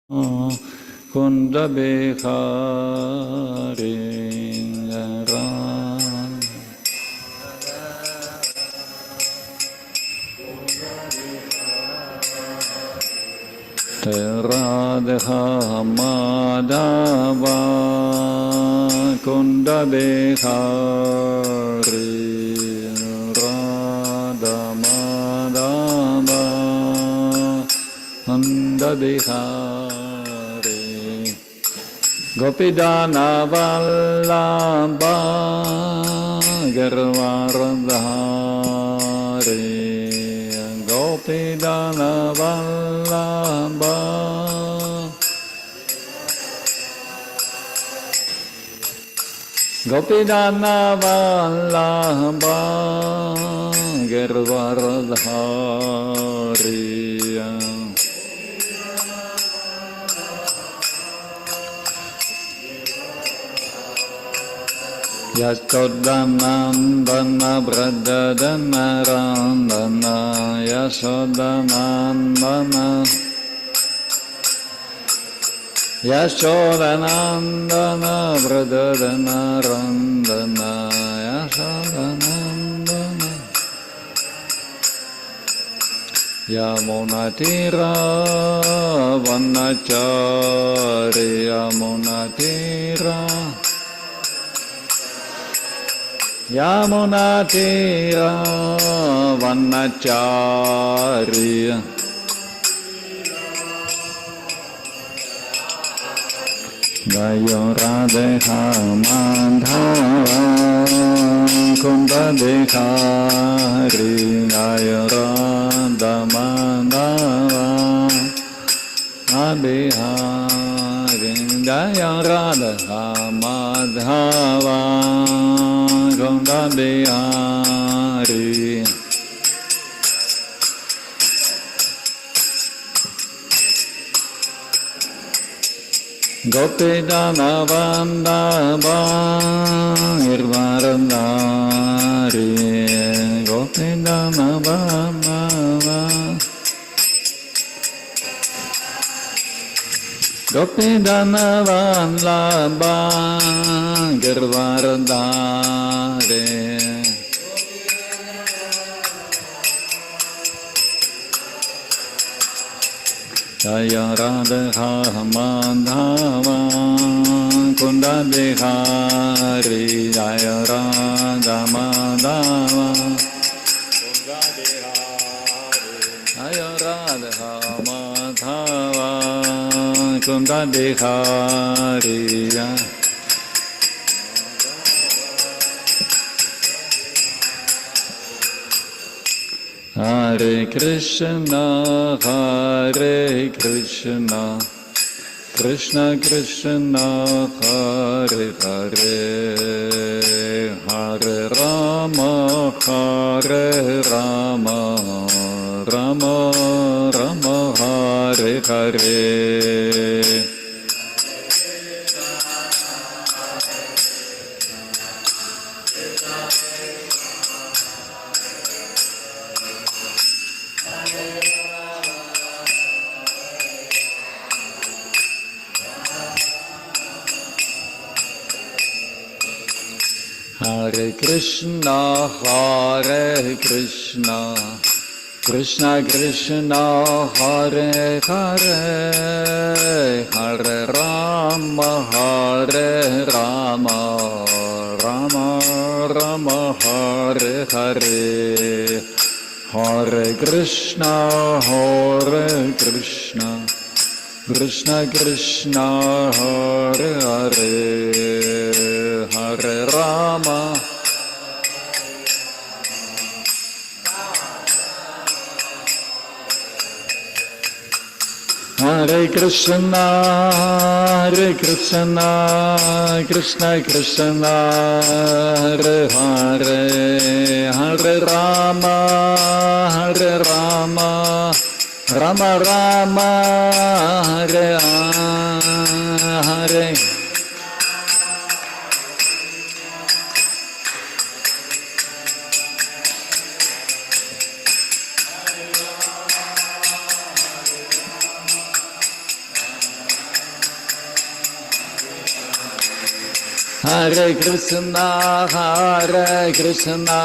Kunda Bihari Ram Radha Madhava Kunda Bihari Radha Madhava Kunda Bihari Gopidana Vallabha Girvaradhari Gopidana Vallabha Gopidana Vallabha Girvaradhari Yashodanandana Bradadana Randana Yashodanandana Yashodanandana Bradadana Randana Yashodanandana Yamunatira Vanachari Yamunatira Yamunatira Vanachari Gayo Radha Madhava Kunda Bihari Gayo Radha Madhava Abhihari Gayo Radha Madhava Kunda Bihari Gopidana Vallabha Girvaradhari Gopidana Vallabha Gopidana Vallabha Girvaradhari Jaya Radha Madhava Kunda Bihari Jaya Radha Madhava Kunda Bihari Jaya Radha Madhava Kunda Bihari Hare Krishna, Hare Krishna, Krishna Krishna, Hare Hare, Hare Rama, Hare Rama, Rama Rama, Hare Hare. Hare Krishna, Hare Krishna, Krishna Krishna, Hare Hare, Hare Rama, Hare Rama, Rama Rama, Hare Hare, Hare Krishna, Hare Krishna, Krishna Krishna, Hare Hare, Hare Rama, Hare Krishna, Hare Krishna, Krishna Krishna, Hare Hare, Hare Rama, Hare Rama, Rama Rama, Hare Hare. Hare Krishna, Krishna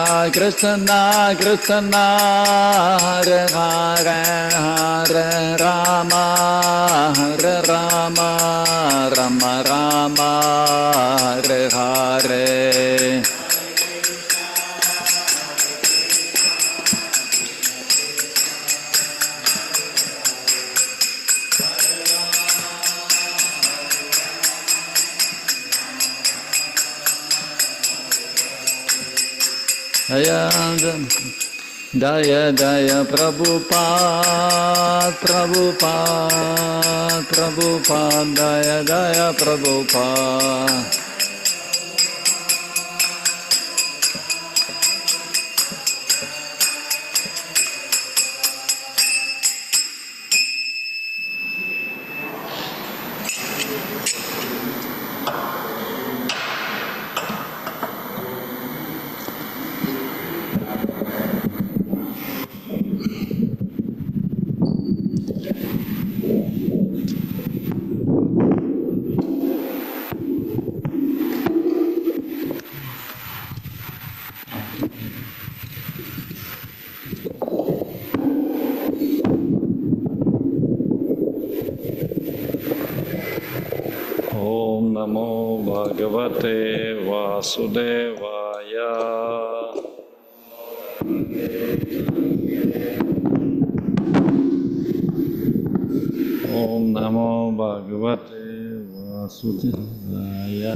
Krishna, Hare Hare, Hare Rama, Rama Rama, Hare Hare. Jaya Jaya Prabhupada, Prabhupada, Jaya Jaya Prabhupada. Om Namo Bhagavate Vasudevaya. Om Namo Bhagavate Vasudevaya.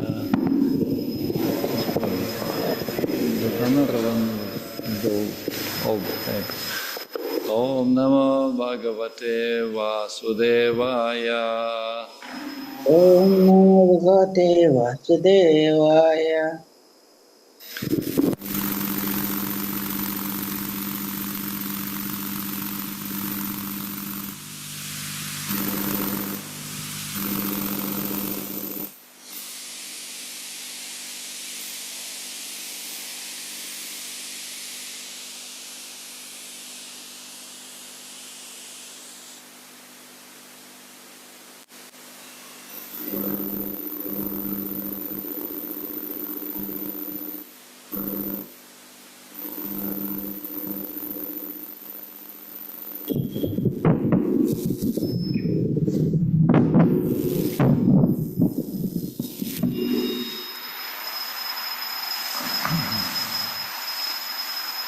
Om Namo Bhagavate Vasudevaya. Om Namo Bhagavate Vasudevaya.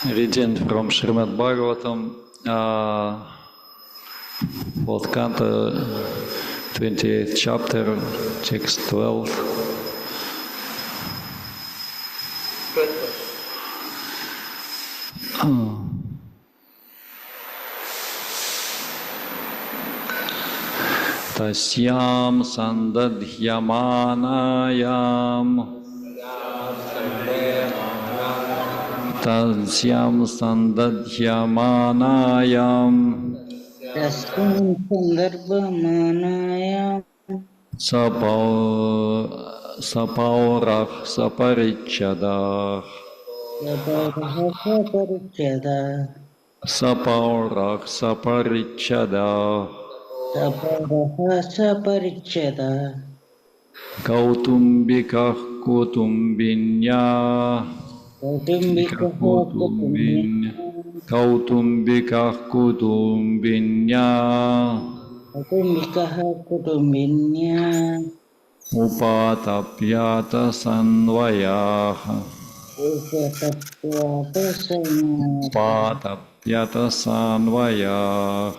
Reading from Srimad Bhagavatam, 4th canto, 28th chapter, text 12. Tasyam sandadhyamanayam Tasyam sandadhyamanayam Tasyam sandarbhamanayam Sapaurah saparichadah Sabharahasa parichada Sapaurah saparichadah Sabharahasa parichada Kautumbikah kutumbinya Kautumbikaha kutumbinya Kautumbikah kutumbinya Kautumbikaha kutumbinya Upatapyata sanvayah Upatapyatasanya Upatapyata sanvayah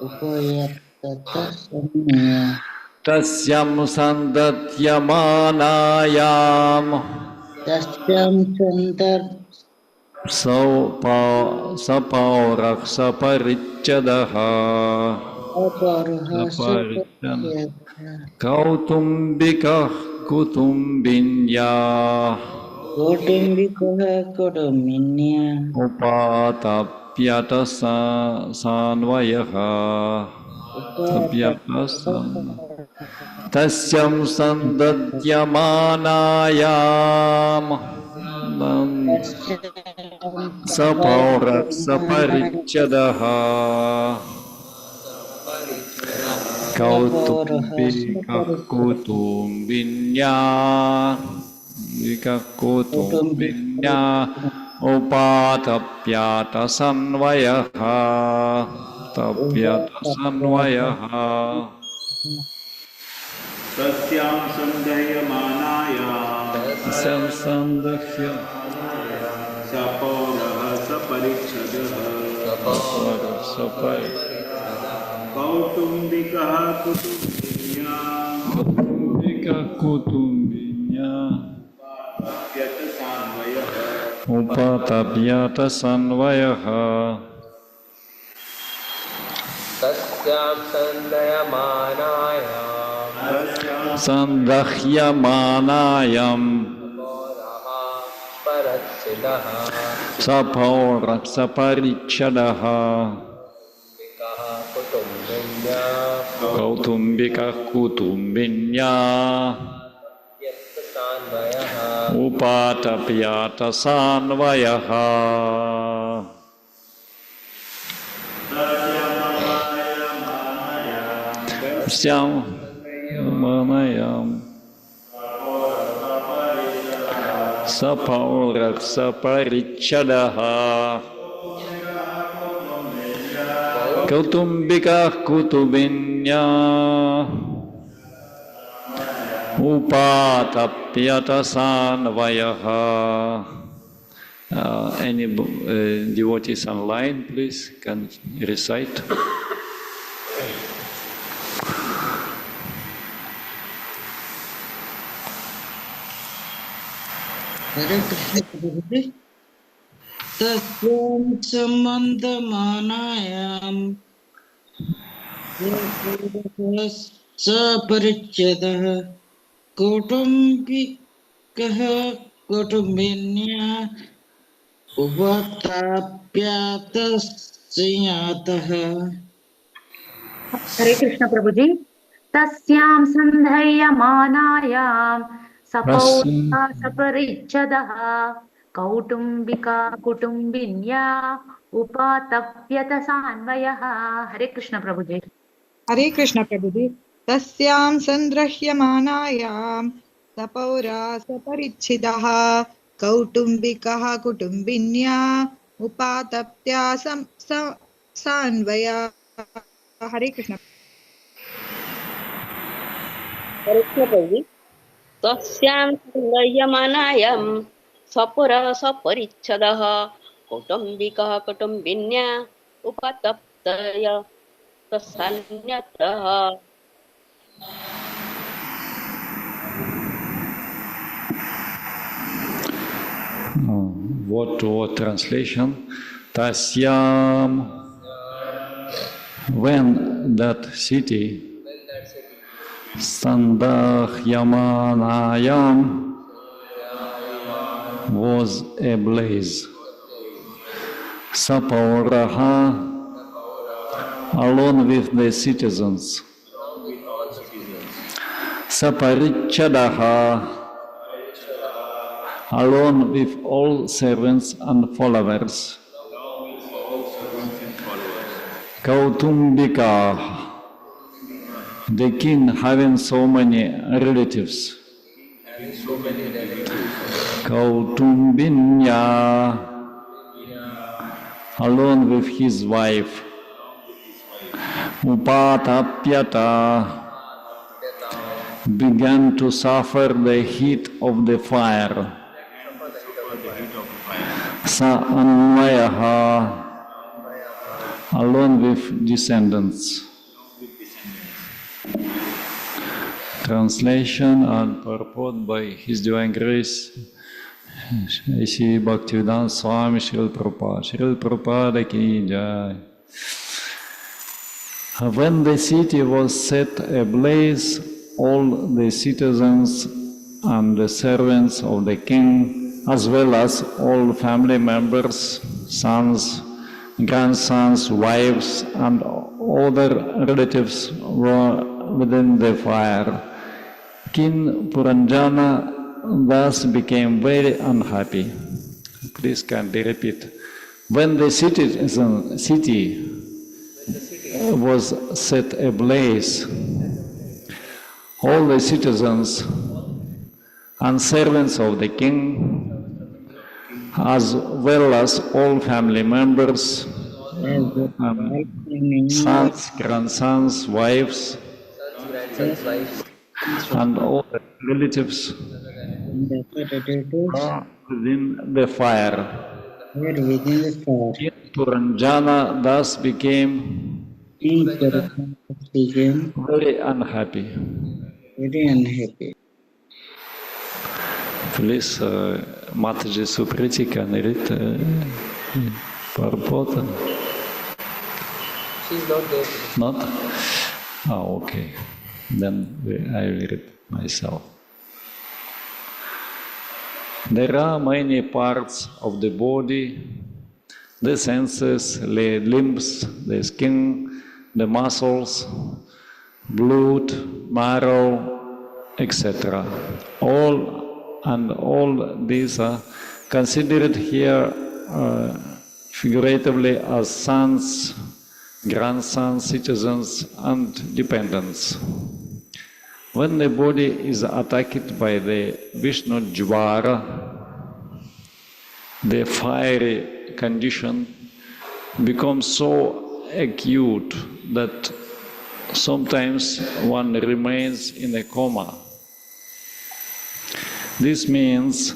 Upayatasanya Tasyam sandatyamanayam Tasyam sandar Sapaurak saparichadaha Aparahasa Saparichadaha parichada Kautumbikah kutumbinya Kautumbikaha kutumbinya Upatapyata sanvayaha Tapyata Tasyam sandadhyamanayam Sapaurak saparichadaha Kautumbikah kutumbinya Kutumbinya upatapyata sanvayaha tapyata sanvayaha Tasyam sandhyamanaya Tasyam sandhya Saporaha saparichadaha Kautumbikaha kutumbinya Kutumbika kutumbinya Pyata sanvayaha upatapyata sanvayaha Tasyam Sandhyamanayam Sapaurakshaparichadaha Kautumbika kutumbinya Upatapyata sanvayaha Tasyam manayam Sapaurakshaparichadaha Kautumbika kutubinya Upatapyata sanvayaha. Any devotees online, please, can recite. Hare Krishna Prabhuji. Tasyam samandhamanayam saparichadaha kautumbikaha kautumbinya uvatapyatasyataha. Hare Krishna Prabhuji. Tasyam sandhyamanayam sapaura saparichadaha kautumbika kutumbinya upatapyata sanvayaha. Hare Krishna Prabhuji. Hare Krishna Prabhuji. Tasyam sandrahyamanayam sapauras parichidaha kautumbikaha kutumbinya upatapya sanvaya. Hare Krishna. Hare Krishna Prabhuji. Tasyam sandhyamanayam sapura saparichadaha kautumbikaha kutumbinya upataptaya tasanyataha. Word to word translation. Tasyam, when that city, Sandhyamanayam, was ablaze. Sapauraha, along with the citizens. Saparichadaha, along with all servants and followers. Kautumbika, the king having so many relatives. Kautumbinya, along with his wife. Upatapyata, began to suffer the heat of the fire. Sa-anvayaha, along with descendants. Translation and purport by His Divine Grace, Sri Bhaktivedanta Swami Srila Prabhupada. Srila Prabhupada ki jai. When the city was set ablaze, all the citizens and the servants of the king, as well as all family members, sons, grandsons, wives, and other relatives were within the fire. King Puranjana thus became very unhappy. Please kindly repeat. When the city was set ablaze, all the citizens and servants of the king, as well as all family members, as well and as sons, grandsons, wives, Grandsons, wives, and all the relatives and the relatives are within the fire. were within the fire. Puranjana thus became King Purushottam became very unhappy. very unhappy. Please, Mataji Supriti, can you read purport? she's not there. Not? Oh, okay. Then I will read myself. There are many parts of the body: the senses, the limbs, the skin, the muscles, blood, marrow, etc. All these are considered here figuratively as sons, grandsons, citizens, and dependents. When the body is attacked by the Vishnu Jvara, the fiery condition becomes so acute that sometimes one remains in a coma. This means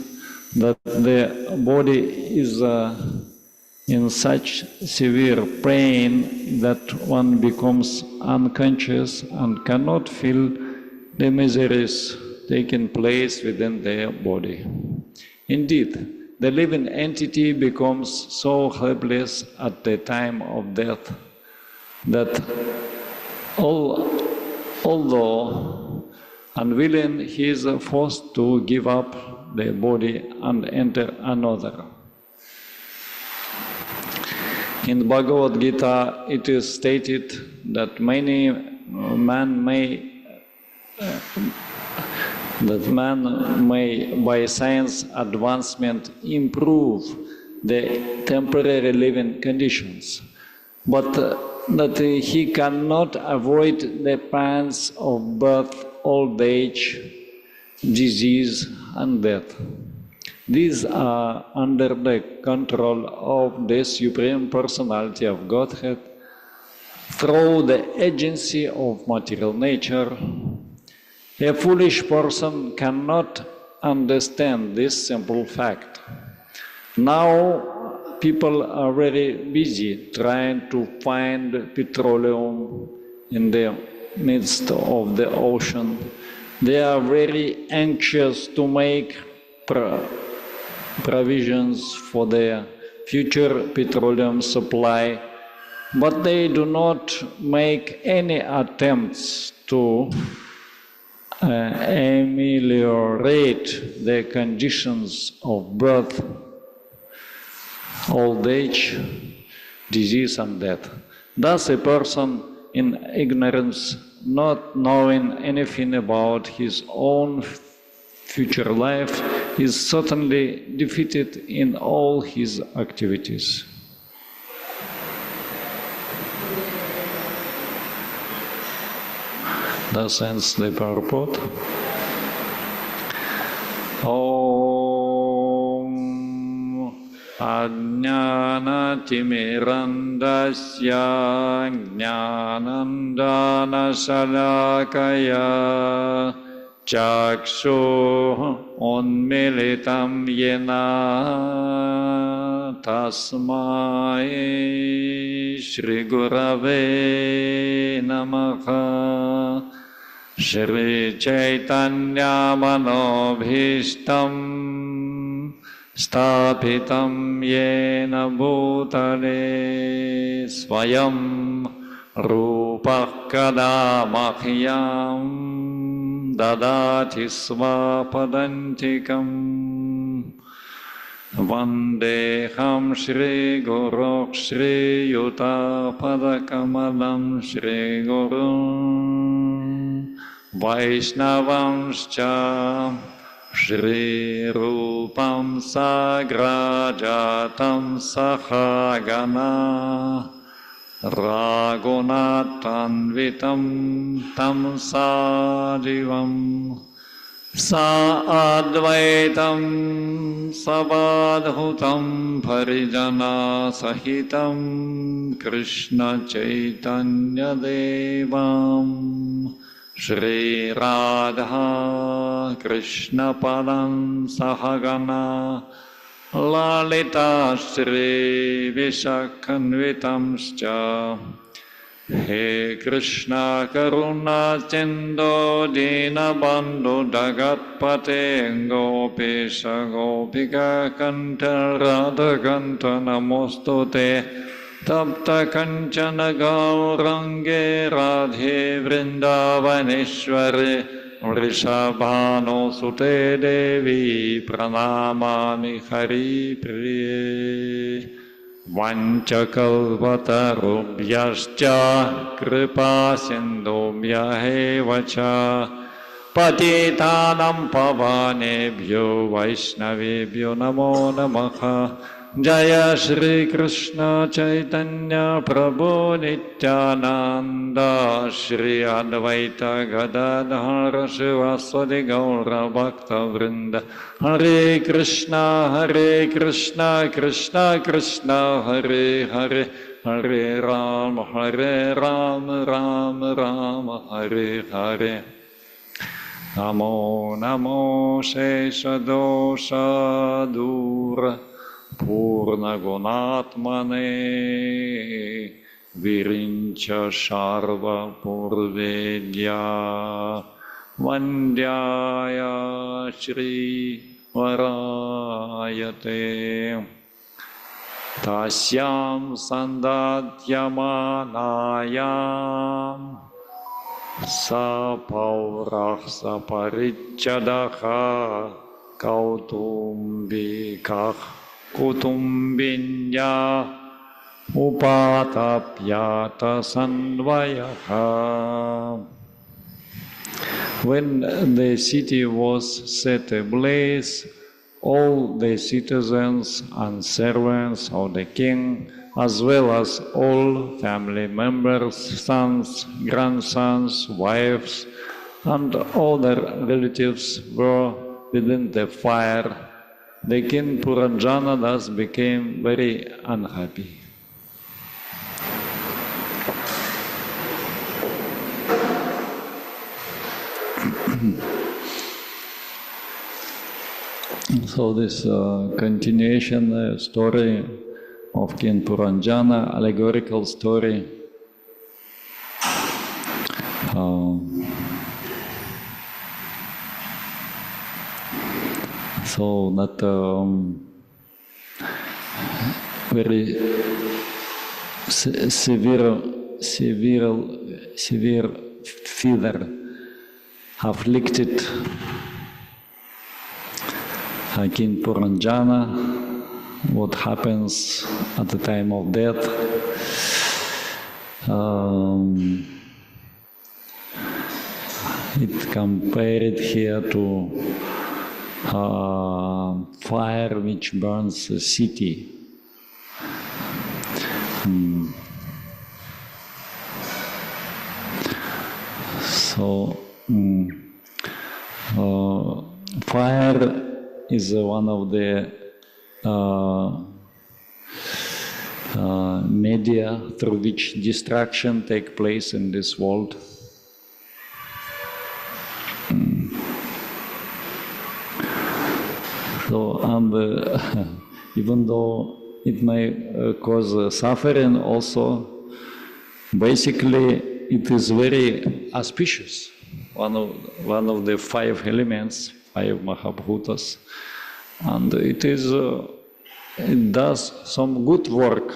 that the body is in such severe pain that one becomes unconscious and cannot feel the miseries taking place within their body. Indeed, the living entity becomes so helpless at the time of death that although unwilling, he is forced to give up the body and enter another. In Bhagavad Gita, it is stated that man may, by science advancement, improve the temporary living conditions, but that he cannot avoid the pains of birth, old age, disease, and death. These are under the control of the Supreme Personality of Godhead through the agency of material nature. A foolish person cannot understand this simple fact. Now, people are very busy trying to find petroleum in the midst of the ocean. They are very anxious to make provisions for their future petroleum supply, but they do not make any attempts to ameliorate the conditions of birth, old age, disease, and death. Thus, a person in ignorance, not knowing anything about his own future life, is certainly defeated in all his activities. Thus ends the purport. Om Ajnanatimmirandasya Jnanandana Chakshu Unmilitam Yena Tasmai Shri Gurave Namaha Shri Chaitanya Manobhishtam Stapitam Yena Bhutale Swayam Rupa Kadamahyam Dadati Svapadantikam Vandeham Shri Guru Shri Yuta Padakamalam Shri Guru Vaishnavamscha Shri Rupam Sagrajatam Sahagana Raghunathanvitam tam sadivam Sa advaitam savadhutam parijana sahitam Krishna Chaitanya Devam Shri Radha Krishna Padam Sahagana Lalita Shri Vishakhanvitamscha He Krishna Karuna Chindo Dina Bandhu Dagatpate Gopesha Gopika Kanta Radha Kanta Namostute Tapta Kanchana Gaurange Radhe Vrindavaneshwari Vrishabhano Sute Devi Pranamami Hari Priye Vanchakalvatarubhyascha kripa sindhubhya eva cha patitanam pavanebhyo vaishnavebhyo namo namaha Jaya Shri Krishna Chaitanya Prabhu Nityananda Shri Advaita Gadadhara Shivaswadi Gaura Bhakta Vrinda Hare Krishna Krishna Krishna Hare Hare Hare Ram Ram Hare Hare Namo Namo Sheshadosha Dura Purna Gunatmane Virincha Sharva Purvedya Vandyaya Shri Varayate Tasyam Sandatyamanayam Sapaurah Saparichadaha Kautumbikah Kutumbinya Upatapyata Sanvayaha. When the city was set ablaze, all the citizens and servants of the king, as well as all family members, sons, grandsons, wives, and other relatives were within the fire. The king Puranjana thus became very unhappy. So this continuation story of King Puranjana, allegorical story. So that very severe fever afflicted King Puranjana. What happens at the time of death? It compared here to fire which burns a city. So fire is one of the media through which destruction takes place in this world. So, and even though it may cause suffering also, basically it is very auspicious. One of the five elements, five Mahabhutas, and it does some good work.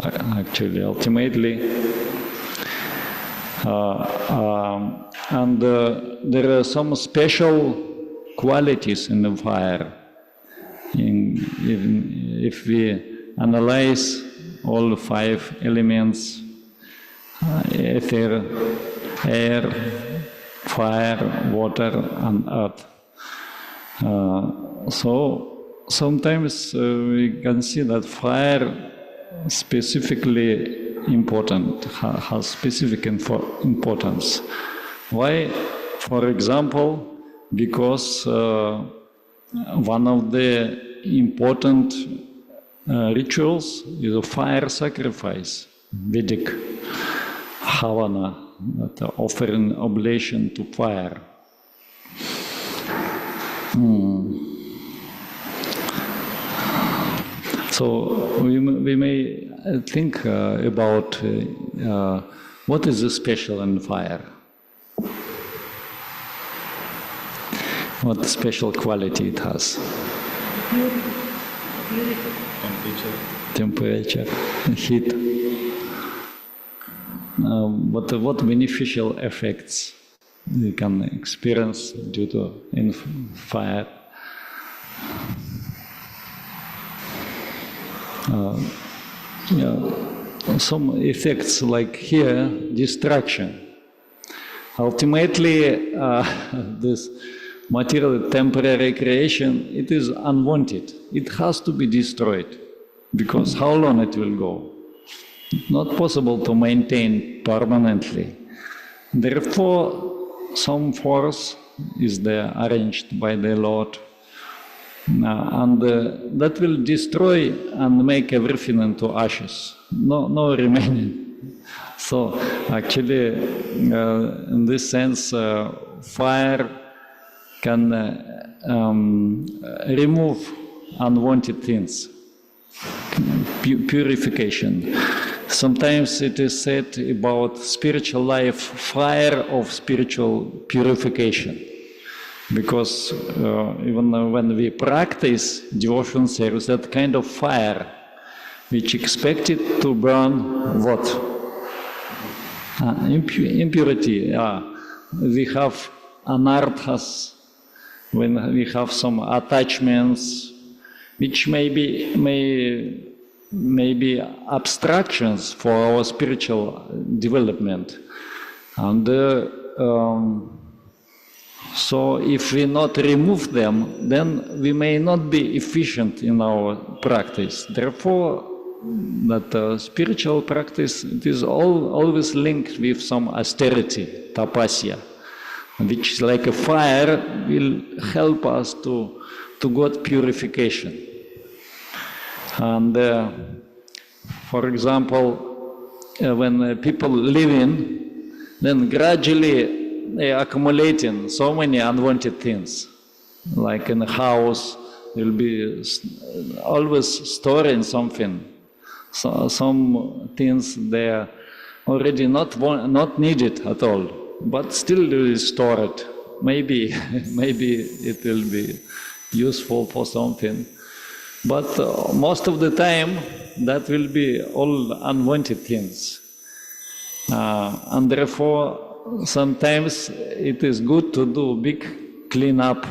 Actually, ultimately, and there are some special qualities in the fire. If we analyze all five elements, ether, air, fire, water, and earth. So sometimes we can see that fire specifically important, has specific importance. Why? For example, because one of the important rituals is a fire sacrifice, Vedic Havana, offering oblation to fire. So we may think about what is special in fire? What special quality it has? Temperature, heat. What beneficial effects we can experience due to in fire? Some effects like here, distraction. Ultimately, this material temporary creation, it is unwanted. It has to be destroyed, because how long it will go? Not possible to maintain permanently. Therefore, some force is there arranged by the Lord, and that will destroy and make everything into ashes. No remaining. So actually, in this sense, fire can remove unwanted things. Purification. Sometimes it is said about spiritual life, fire of spiritual purification. Because even when we practice devotion service, that kind of fire, which expected to burn what? Impurity. We have anarthas, when we have some attachments, which may be abstractions for our spiritual development. And so if we not remove them, then we may not be efficient in our practice. Therefore, that spiritual practice, it is always linked with some austerity, tapasya, which is like a fire, will help us to get purification. And for example, when people live in, then gradually they accumulating so many unwanted things. Like in a house, you'll be always storing something. So some things they are already not needed at all, but still you will store it. Maybe it will be useful for something. But most of the time, that will be all unwanted things. And therefore, sometimes it is good to do big cleanup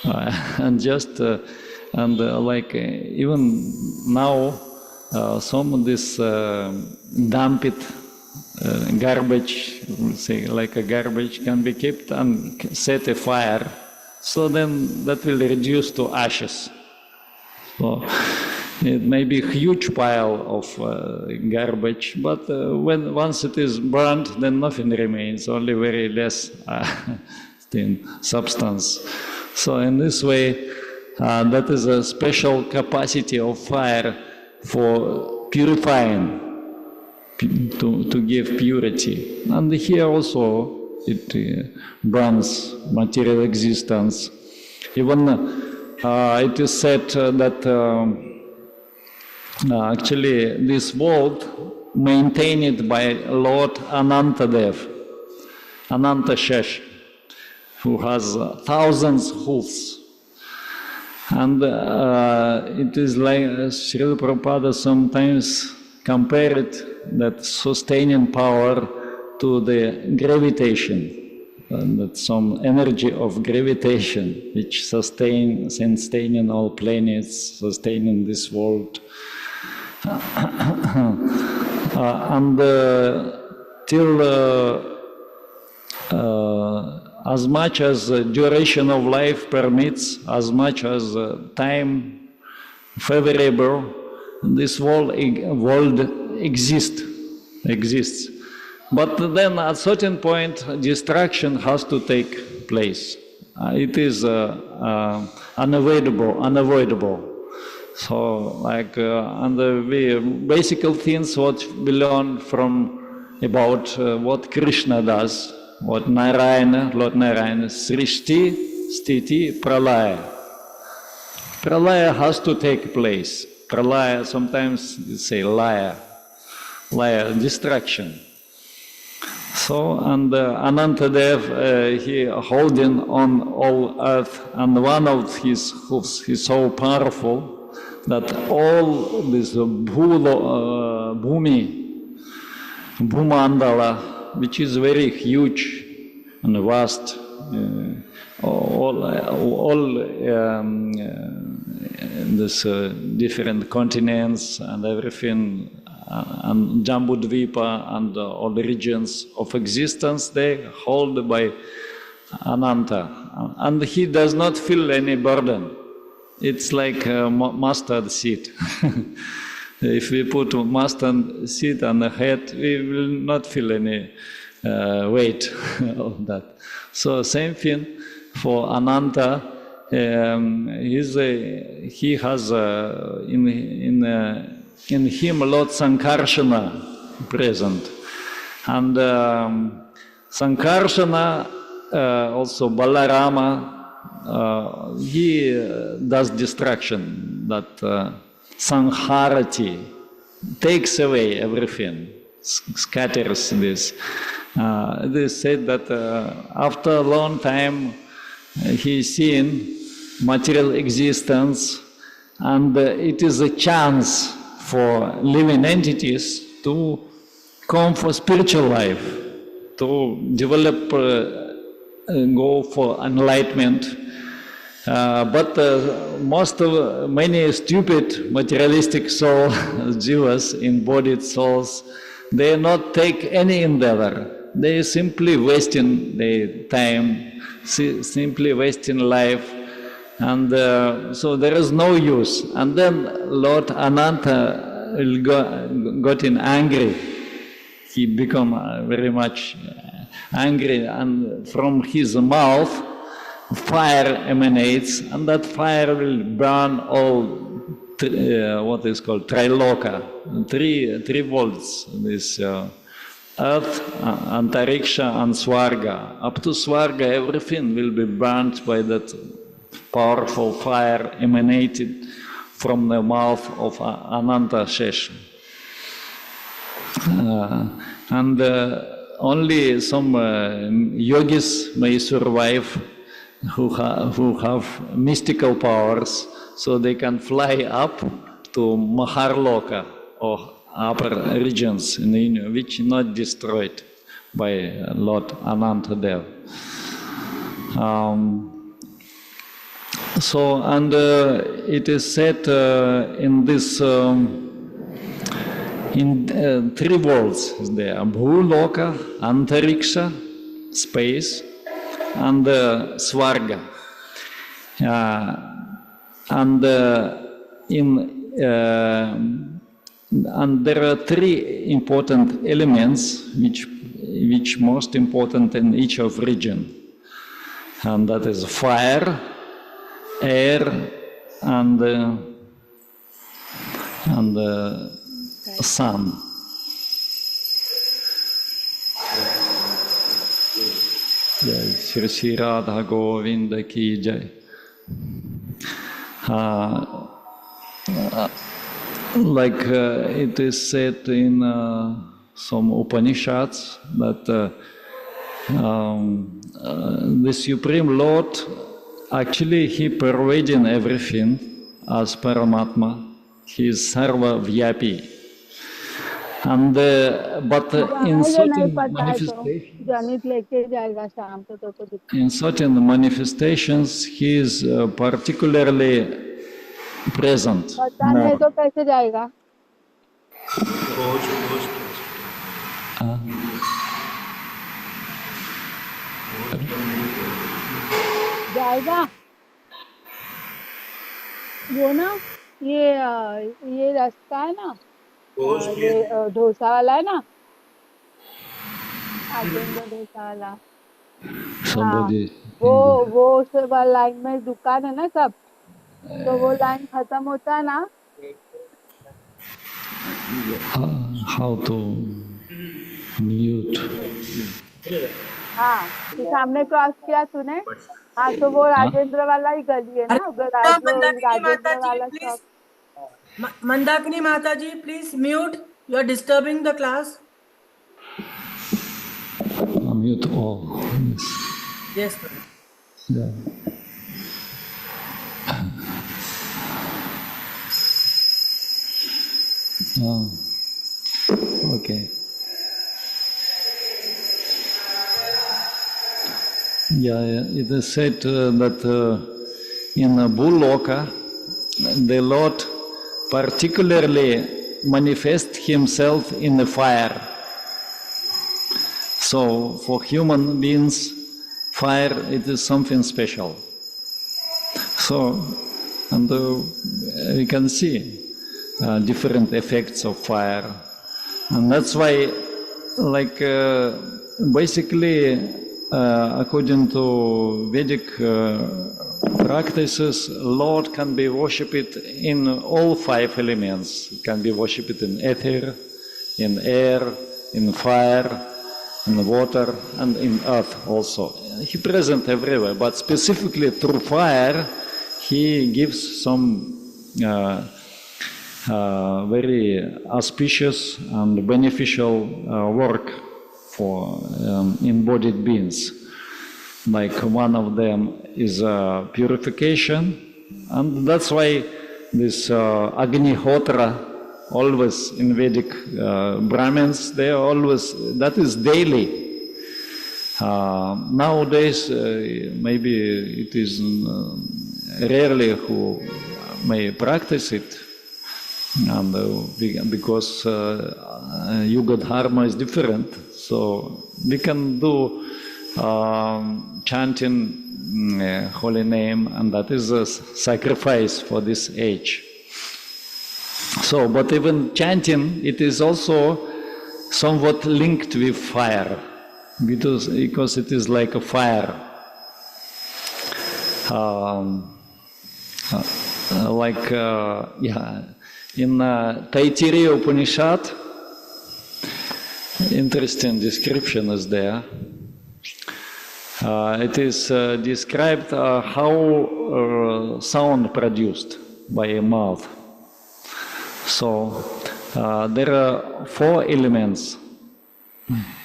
and just like even now, some of this dumped garbage, say like a garbage, can be kept and set a fire. So then that will reduce to ashes. So it may be a huge pile of garbage, but once it is burned, then nothing remains, only very less substance. So in this way, that is a special capacity of fire for purifying, to give purity. And here also it burns material existence. Even it is said that actually this world maintained by Lord Anantadev, Anantashesh, who has thousands of hoofs. And it is like Srila Prabhupada sometimes compared that sustaining power to the gravitation, and that some energy of gravitation which sustaining all planets, sustaining this world. And till as much as duration of life permits, as much as time favorable, this world exists. But then at certain point, destruction has to take place. it is unavoidable. So, like, and we basic things what we learn from about what Krishna does, what Narayana, Lord Narayana, Srishti, Sthiti, Pralaya. Pralaya has to take place. Pralaya, sometimes you say liar, distraction. So, and Anantadev, he holding on all earth, and one of his hooves, he's so powerful that all this Bhumandala, which is very huge and vast, this different continents and everything, and Jambudvipa and all the regions of existence, they hold by Ananta. And he does not feel any burden. It's like a mustard seed. If we put mustard seed on the head, we will not feel any weight of that. So same thing for Ananta. He has in him Lord Sankarshana present. And Sankarshana, also Balarama, he does destruction, that Sangharati takes away everything, scatters this. They said that after a long time he's seen material existence, and it is a chance for living entities to come for spiritual life, to develop, go for enlightenment. But many stupid materialistic souls, jivas, embodied souls, they not take any endeavor. They simply wasting their time, simply wasting life, and so there is no use. And then Lord Ananta got angry. He become very much angry, and from his mouth fire emanates, and that fire will burn all what is called Triloka, three worlds, this earth, Antariksha and Swarga. Up to Swarga, everything will be burnt by that powerful fire emanated from the mouth of Ananta Shesha. And only some yogis may survive who have mystical powers, so they can fly up to Maharloka, or upper regions, which not destroyed by Lord Anantadev. So, and it is said in this, in three worlds, there are Bhuloka, Antariksha, space, and Swarga. And there are three important elements which most important in each of region, and that is fire, air, and sun. Jai Shri Radha Govinda ki jai. Like it is said in some Upanishads that the Supreme Lord, actually he pervading everything as Paramatma. He is Sarva Vyapi. And but in certain manifestations, he is particularly present. जाएगा वो ना ये रास्ता है ना ये डोसा वाला है ना आगे डोसा वाला Somebody वो सब लाइन में दुकान है ना सब, तो वो लाइन खत्म होता है ना, how to mute? हाँ, तो सामने क्रॉस किया तूने, हाँ, तो वो राजेंद्र वाला ही गली है ना, उधर राजेंद्र वाला shop. Mandakini Mataji, please mute. You are disturbing the class. Mute all. Yes. Yeah. Okay. Yeah, it is said that in Bhuloka, the Lord particularly manifests himself in the fire. So for human beings, fire, it is something special. So, and we can see different effects of fire. And that's why, like, basically, according to Vedic practices, Lord can be worshipped in all 5 elements. It can be worshipped in ether, in air, in fire, in water, and in earth also. He present everywhere, but specifically through fire, he gives some very auspicious and beneficial work for embodied beings. Like one of them is purification, and that's why this Agnihotra, always in Vedic Brahmins, they are always, that is daily. Nowadays, maybe it is rarely who may practice it, and because Yuga Dharma is different, so we can do chanting holy name, and that is a sacrifice for this age. So, but even chanting, it is also somewhat linked with fire, because it is like a fire. In Taittiriya Upanishad, interesting description is there. It is described how sound produced by a mouth. So there are 4 elements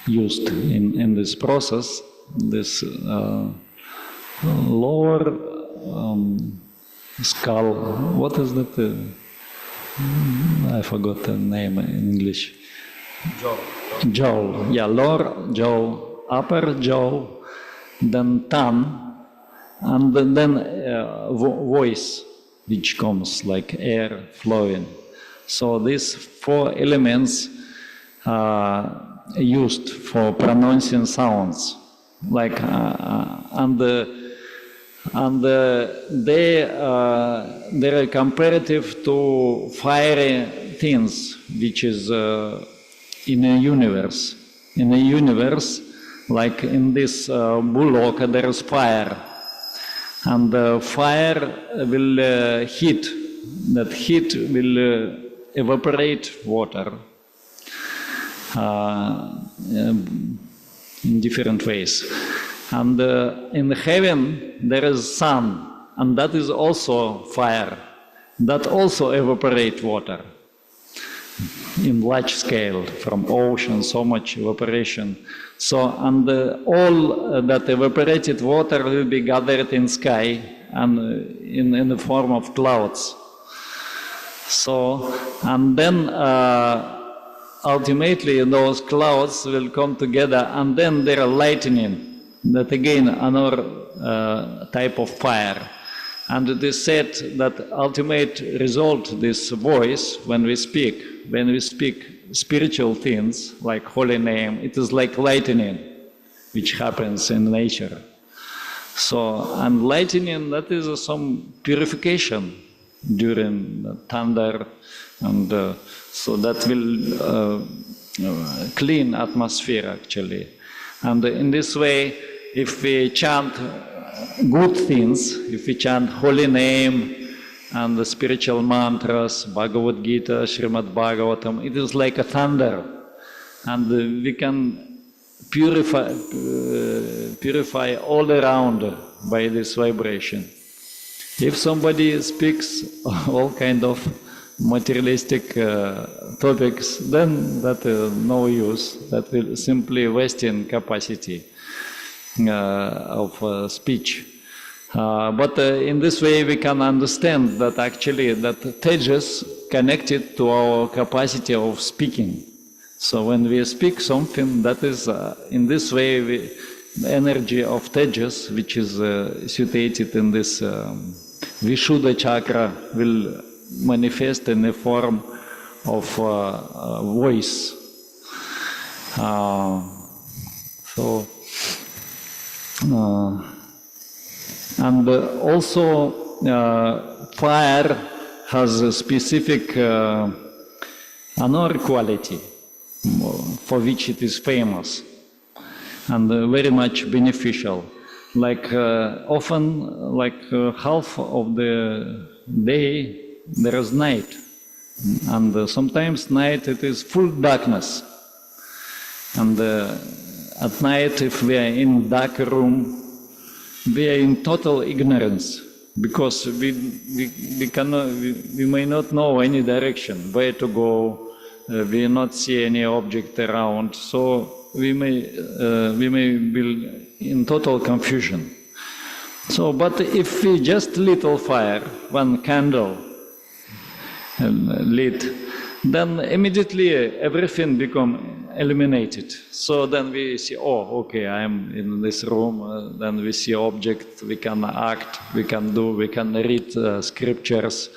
used in this process. This lower skull, what is that? I forgot the name in English. Jaw. Yeah, lower jaw, upper jaw, then tongue, and then voice, which comes like air flowing. So these 4 elements are used for pronouncing sounds, like they are comparative to fiery things, which is in a universe. In a universe, like in this Bhuloka, there is fire, and the fire will heat. That heat will evaporate water in different ways. And in heaven there is sun, and that is also fire. That also evaporate water in large scale from ocean, so much evaporation. So, and all that evaporated water will be gathered in sky and in the form of clouds. So, and then ultimately those clouds will come together, and then there are lightning. That again another type of fire. And it is said that ultimate result, this voice, when we speak spiritual things like holy name, it is like lightning, which happens in nature. So, and lightning, that is some purification during thunder, and so that will clean atmosphere actually. And in this way, if we chant good things, if we chant holy name and the spiritual mantras, Bhagavad Gita, Srimad Bhagavatam, it is like a thunder. And we can purify all around by this vibration. If somebody speaks all kind of materialistic topics, then that is no use. That will simply waste in capacity of speech. But in this way we can understand that actually that tejas connected to our capacity of speaking. So when we speak something, that is in this way the energy of tejas, which is situated in this Vishuddha chakra, will manifest in the form of voice. And also fire has a specific another quality for which it is famous and very much beneficial. Like often, like half of the day there is night, and sometimes night it is full darkness. And at night, if we are in dark room, we are in total ignorance, because we may not know any direction, where to go. We not see any object around, so we may be in total confusion. So, but if we just little fire, one candle lit, then immediately everything become eliminated. So then we see, oh, okay, I am in this room. Then we see object, we can act, we can do, we can read scriptures.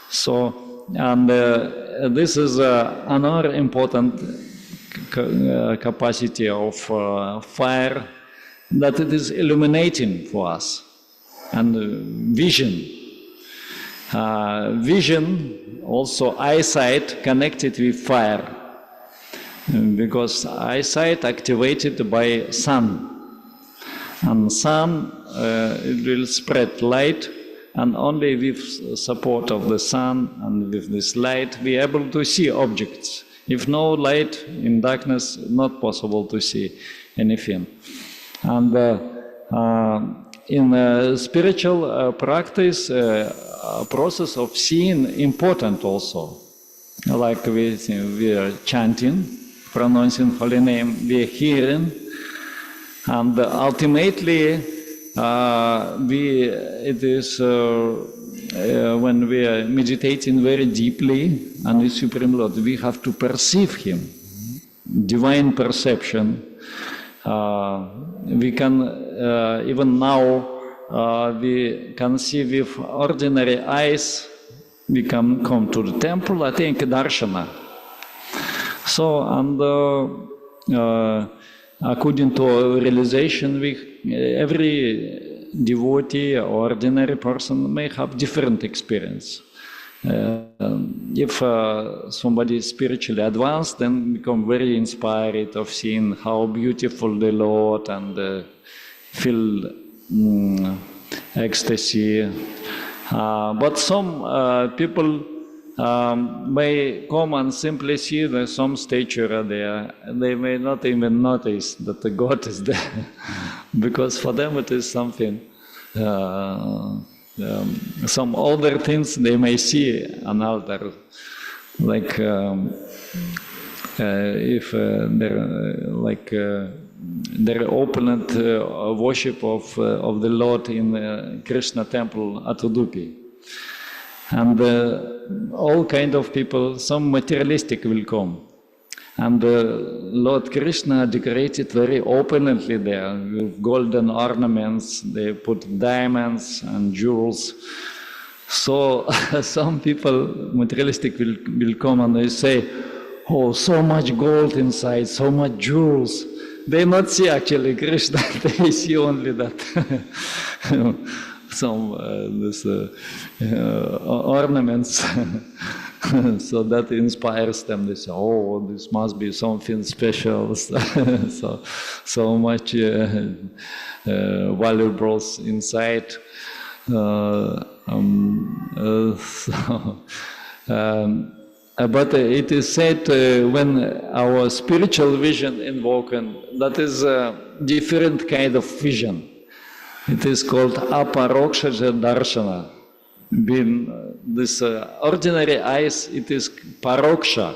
So, and this is another important capacity of fire, that it is illuminating for us. And vision. Vision, also eyesight connected with fire, because eyesight activated by sun. And sun, it will spread light, and only with support of the sun and with this light we are able to see objects. If no light, in darkness, not possible to see anything. And in spiritual practice, process of seeing important also. Like we are chanting, pronouncing holy name, we are hearing, and ultimately it is when we are meditating very deeply on the Supreme Lord, we have to perceive Him, divine perception. We can even now we can see with ordinary eyes. We can come to the temple, I think darshana. So, and according to our realization, every devotee or ordinary person may have different experience. If somebody is spiritually advanced, then become very inspired of seeing how beautiful the Lord, and feel ecstasy. But some people may come and simply see that some statue there. They may not even notice that the God is there, because for them it is something. Some other things they may see an altar, like if their opened worship of the Lord in Krishna temple at Udupi. And all kind of people, some materialistic will come. And Lord Krishna decorated very openly there with golden ornaments. They put diamonds and jewels. So some people, materialistic, will come and they say, oh, so much gold inside, so much jewels. They not see actually Krishna, they see only that. some ornaments. So that inspires them. They say, "Oh, this must be something special." so much valuables inside. But it is said when our spiritual vision invoken, that is a different kind of vision. It is called aparoksha darshana. Being this ordinary eyes, it is paroksha.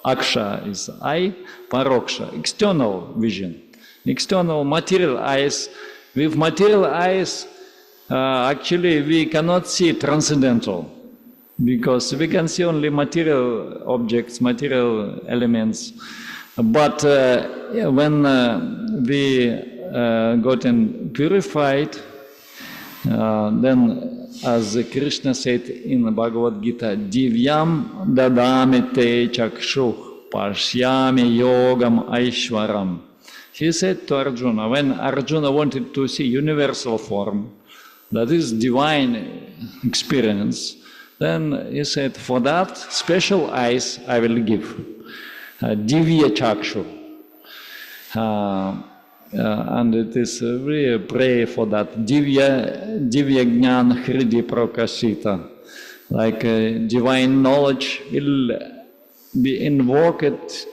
Aksha is eye, paroksha, external vision. External material eyes. With material eyes, actually we cannot see transcendental, because we can see only material objects, material elements. But when we gotten purified, then as Krishna said in the Bhagavad Gita, Divyam dadami te chakshuh pashyami yogam aishwaram. He said to Arjuna, when Arjuna wanted to see universal form, that is divine experience, then he said, for that special eyes I will give, divya chakshu. And it is really pray for that divya jnana hridi prakashita, like divine knowledge will be invoked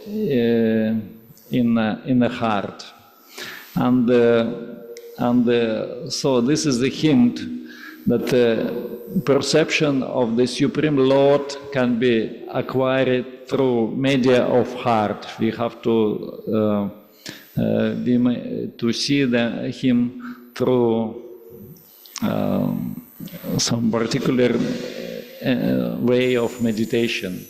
in the heart, and so this is the hint that perception of the Supreme Lord can be acquired through media of heart. We have to see Him through some particular way of meditation.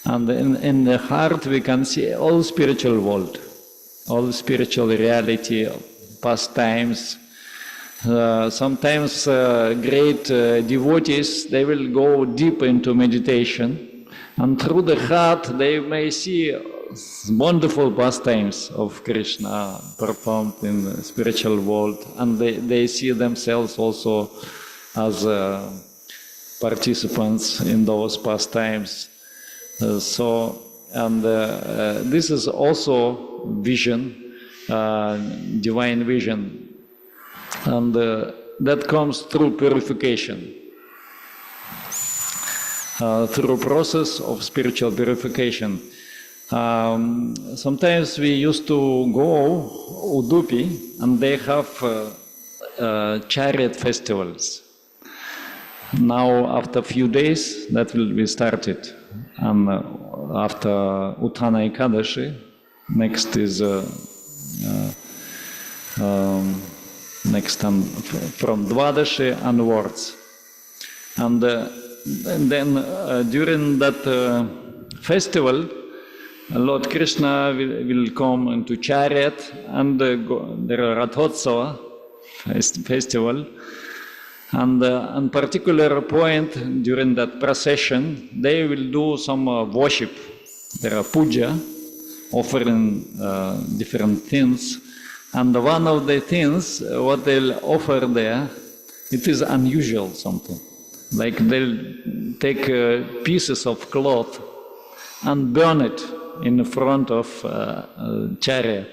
And in the heart we can see all spiritual world, all spiritual reality, pastimes. Sometimes great devotees, they will go deep into meditation, and through the heart they may see wonderful pastimes of Krishna performed in the spiritual world, and they see themselves also as participants in those pastimes. This is also vision, divine vision. And that comes through purification, through process of spiritual purification. Sometimes we used to go Udupi, and they have chariot festivals. Now, after a few days, that will be started. And after Uttana Ekadashi, next is next time from Dvadashi onwards. And then during that festival, Lord Krishna will come into chariot, and there are Rathotsava festival. And on particular point during that procession, they will do some worship. There are puja, offering different things. And one of the things, what they'll offer there, it is unusual something. Like they'll take pieces of cloth and burn it in front of chariot.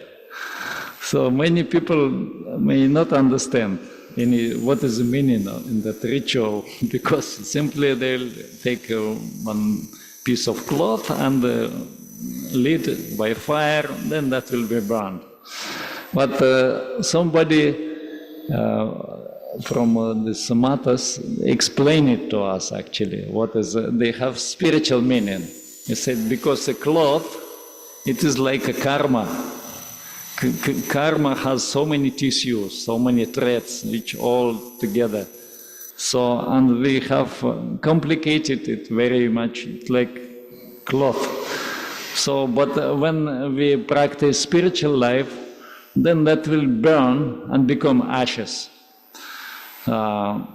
So many people may not understand what is the meaning in that ritual, because simply they'll take one piece of cloth and lit it by fire, then that will be burned. But somebody from the Samatas explained it to us actually. What is they have spiritual meaning. He said because the cloth, it is like a karma. Karma has so many tissues, so many threads, which all together. So, and we have complicated it very much, like cloth. So, but when we practice spiritual life, then that will burn and become ashes. Therefore,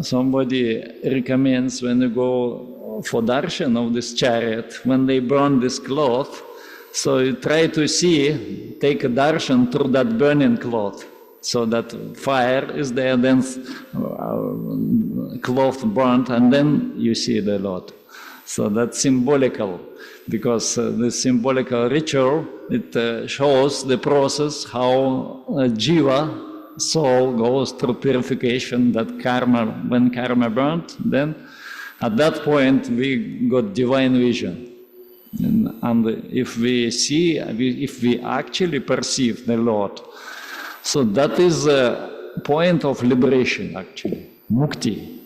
somebody recommends when you go for darshan of this chariot, when they burn this cloth, So you try to see, take a darshan through that burning cloth. So that fire is there, then cloth burnt, and then you see the Lord. So that's symbolical, because this symbolical ritual, it shows the process how jiva, soul, goes through purification, that karma, when karma burnt, then at that point we got divine vision. And if we see, if we actually perceive the Lord, so that is a point of liberation, actually, mukti.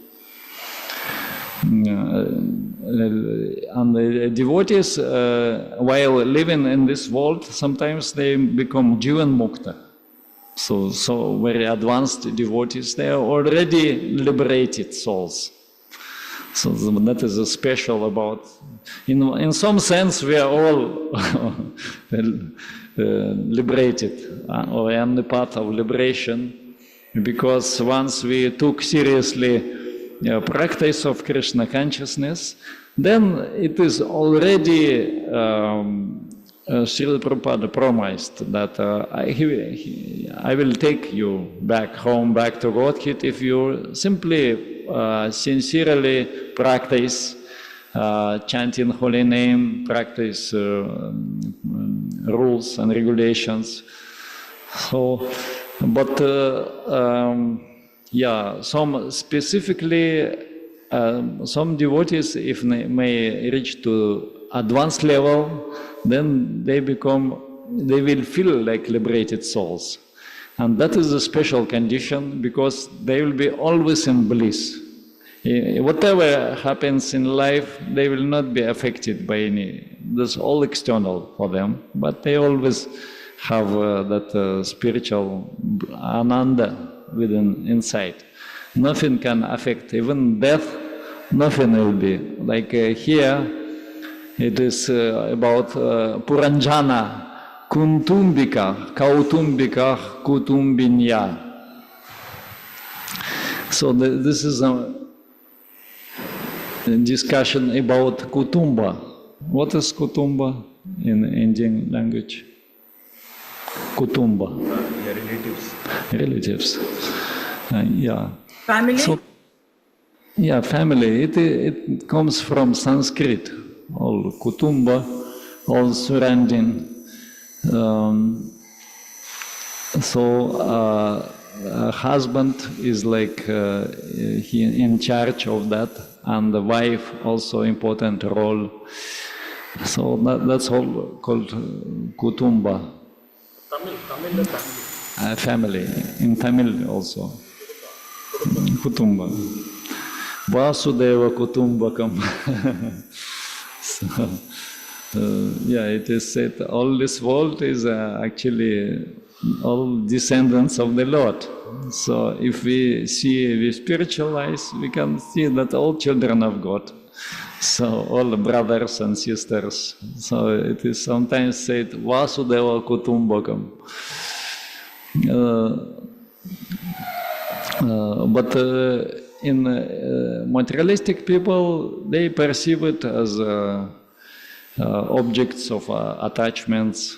And the devotees, while living in this world, sometimes they become jivan mukta. So very advanced devotees, they are already liberated souls. So that is a special about, in some sense we are all liberated, or am the path of liberation, because once we took seriously practice of Krishna consciousness, then it is already Srila Prabhupada promised that I will take you back home, back to Godhead, if you simply sincerely practice chanting holy name, practice rules and regulations. So, but yeah, some specifically, some devotees, if they may reach to advanced level, then they will feel like liberated souls. And that is a special condition, because they will be always in bliss. Whatever happens in life, they will not be affected by any, that's all external for them, but they always have that spiritual ananda within, inside. Nothing can affect, even death, nothing will be. Like here, it is about Puranjana, Kuntumbika, Kautumbika, Kutumbinya. So this is a discussion about Kutumba. What is Kutumba in Indian language? Kutumba. Relatives. Relatives. Yeah. Family? So, yeah, family. It comes from Sanskrit. All Kutumba, all surrounding. A husband is like he in charge of that, and the wife also important role. So that's all called Kutumba. Tamil family. In Tamil also. Kutumba. Vasudeva Kutumbakam. So, yeah, it is said all this world is actually all descendants of the Lord. So if we see with spiritual eyes, we can see that all children of God. So all brothers and sisters. So it is sometimes said Vasudeva Kutumbakam. But in materialistic people, they perceive it as objects of attachments.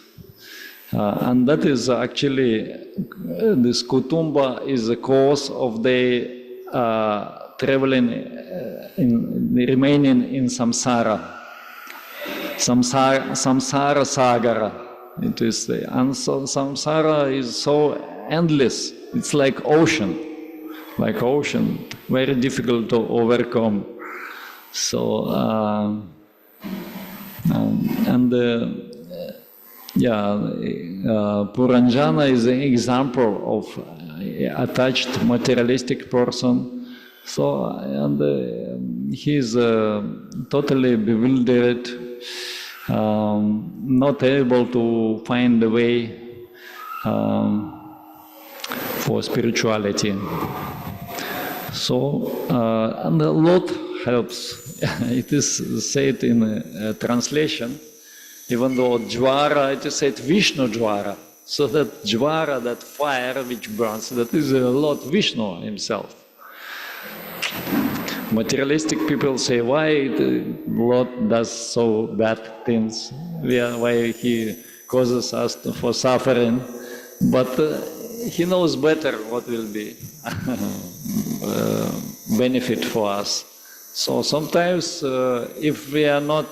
And that is actually, this kutumba is the cause of the traveling, remaining in samsara. Samsara sagara. It is and so samsara is so endless. It's like ocean, very difficult to overcome. So, Puranjana is an example of attached materialistic person. So, and he's totally bewildered, not able to find the way for spirituality. So, and a lot helps. It is said in a translation, even though Jwara, it is said Vishnu Jwara. So that Jwara, that fire which burns, that is a Lord Vishnu himself. Materialistic people say, why the Lord does so bad things, why He causes us for suffering, but He knows better what will be benefit for us. So sometimes if we are not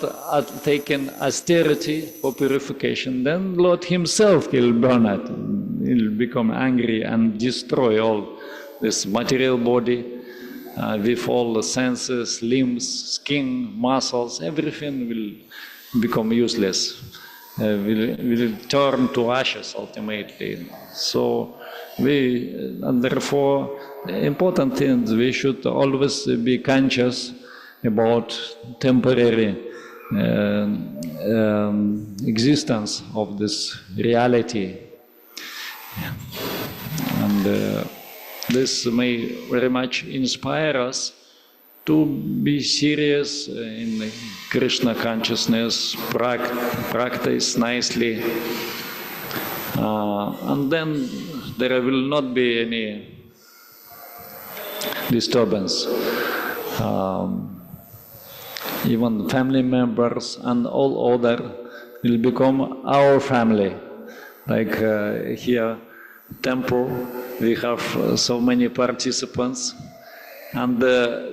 taking austerity for purification, then Lord Himself will burn it. He'll become angry and destroy all this material body with all the senses, limbs, skin, muscles, everything will become useless. Will turn to ashes ultimately. So and therefore, the important things, we should always be conscious about temporary existence of this reality. And this may very much inspire us to be serious in Krishna consciousness, practice nicely, and then there will not be any disturbance. Even family members and all other will become our family. Like here, temple, we have so many participants, and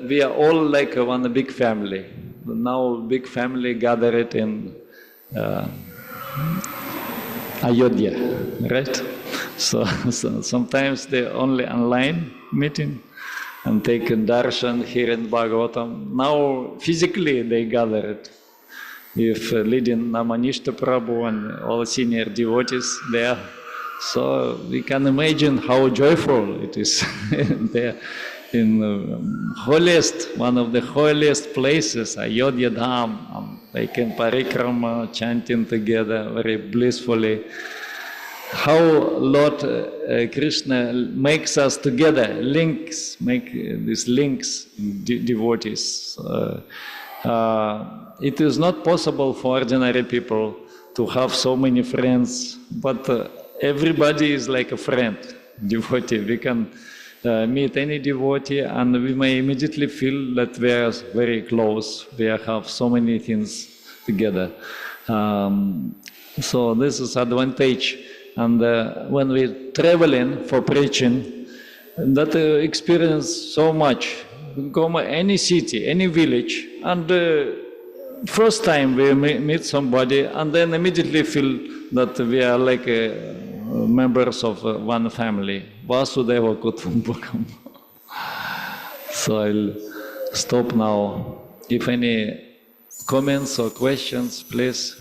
we are all like one big family. Now, big family gathered in Odiya, right? So sometimes they only online meeting and take darshan here in Bhagavatam. Now physically they gathered with leading Namanishta Prabhu and all senior devotees there. So we can imagine how joyful it is there in holiest, one of the holiest places, Ayodhya Dham. They can parikrama, chanting together very blissfully. How Lord Krishna makes us together, make these links, devotees. It is not possible for ordinary people to have so many friends, but everybody is like a friend, devotee. We can meet any devotee and we may immediately feel that we are very close, we have so many things together. So this is advantage. And when we're traveling for preaching, that experience so much. We go to any city, any village, and first time we meet somebody, and then immediately feel that we are like members of one family. Vasudeva Kutumbakam. So I'll stop now. If any comments or questions, please.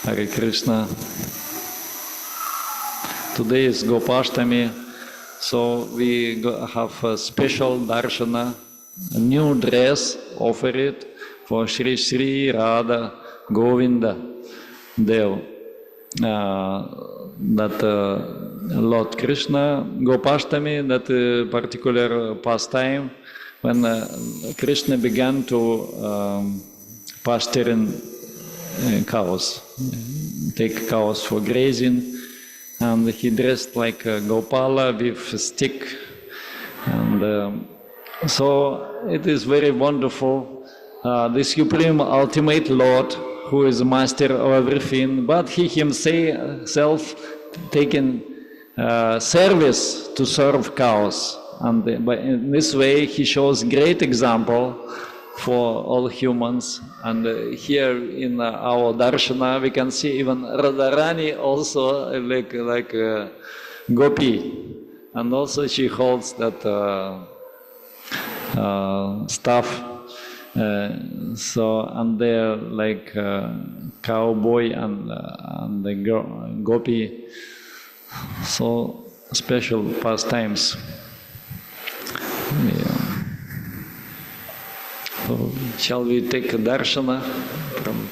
Hare Krishna. Today is Gopashtami, so we have a special darshana, a new dress offered for Shri Shri Radha Govinda Dev. That Lord Krishna, Gopashtami, that particular pastime when Krishna began to pasturing cows, take cows for grazing. And he dressed like a Gopala with a stick. And so it is very wonderful. The Supreme Ultimate Lord, who is master of everything, but he himself taking service to serve cows. And in this way, he shows great example for all humans. And here in our darshana, we can see even Radharani also like Gopi. And also she holds that staff. And they're like cowboy and the Gopi. So special pastimes. Yeah. So shall we take a darshana from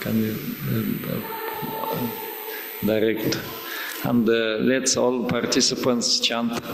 direct? And let's all participants chant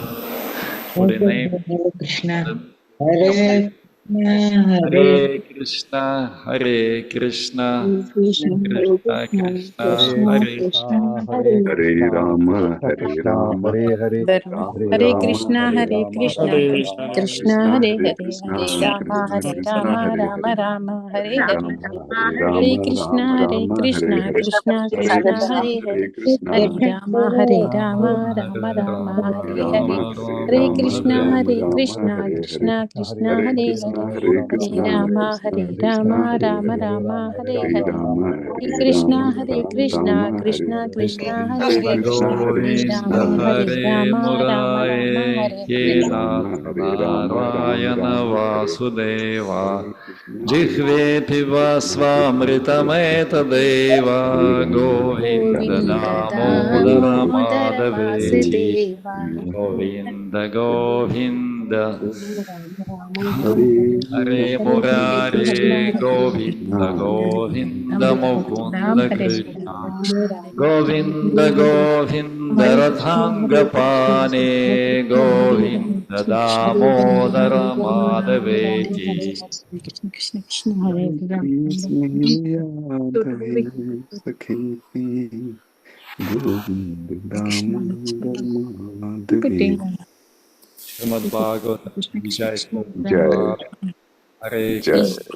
for the name. Krishna. Hare Hare Hare Krishna, Hare Krishna, Krishna, Krishna Krishna, Hare Hare Rama, Hare Rama, Hare Krishna, Hare Krishna, Hare Krishna Krishna, Krishna, Hare Hare Hare, Krishna, Hare Rama, Krishna Hare Krishna, Rama, Hare Rama Hare, Rama, Hare Hare Hare, Rama, Hare Hare Rama, Krishna, Rama Hare Rama, Hare Krishna, Hare, Krishna Hare Krishna, Krishna, Hare Hare Hare, Krishna, Hare Rama, Hare Rama, Rama Rama, Rama, Hare Hare Rama, Hare, Hare Hare Rama, Krishna, Rama Hare Rama, Krishna, Hare Hare, Krishna Krishna, Hare Hare Krishna, Hare, Hare Hare Krishna, Rama, Krishna Hare Krishna, Rama, Hare Rama Hare, Rama, Hare Hare Hare, Rama, Hare Hare Krishna, Rama, Hare Rama Krishna, Rama, Hare Krishna Krishna, Hare Hare Govinda Hare, Krishna, Hare Hare Krishna, Govinda Rama, Hare Hare Rama, Rama Rama, Muraye Hare Hare Hare. Kela Rama, Hare Rama, Rama Narayana Rama, Hare Vasudeva Hare Krishna, Hare Jihveti Krishna, Krishna Krishna, Vasvamritameta Hare Rama, Hare Govinda Rama, Govinda Damodara Damodar Madhaveti Vasudeva. Govinda Govinda Hare Hare Hare Krishna, Murari Hare Govinda Krishna, Krishna, Ram Govinda Ram Mukunda Hare Krishna Hare Govinda Govinda Hare Krishna, Hare Krishna, Rathangapane Govinda Damodara Madhaveti Krishna Krishna Krishna Hare Ram. Yadave Sakheti Govind Krishna Damodar Krishna Madhave Srimad Bhagavatam Krishna Jai Krishna Jai Prabhupada Hare Jai Krishna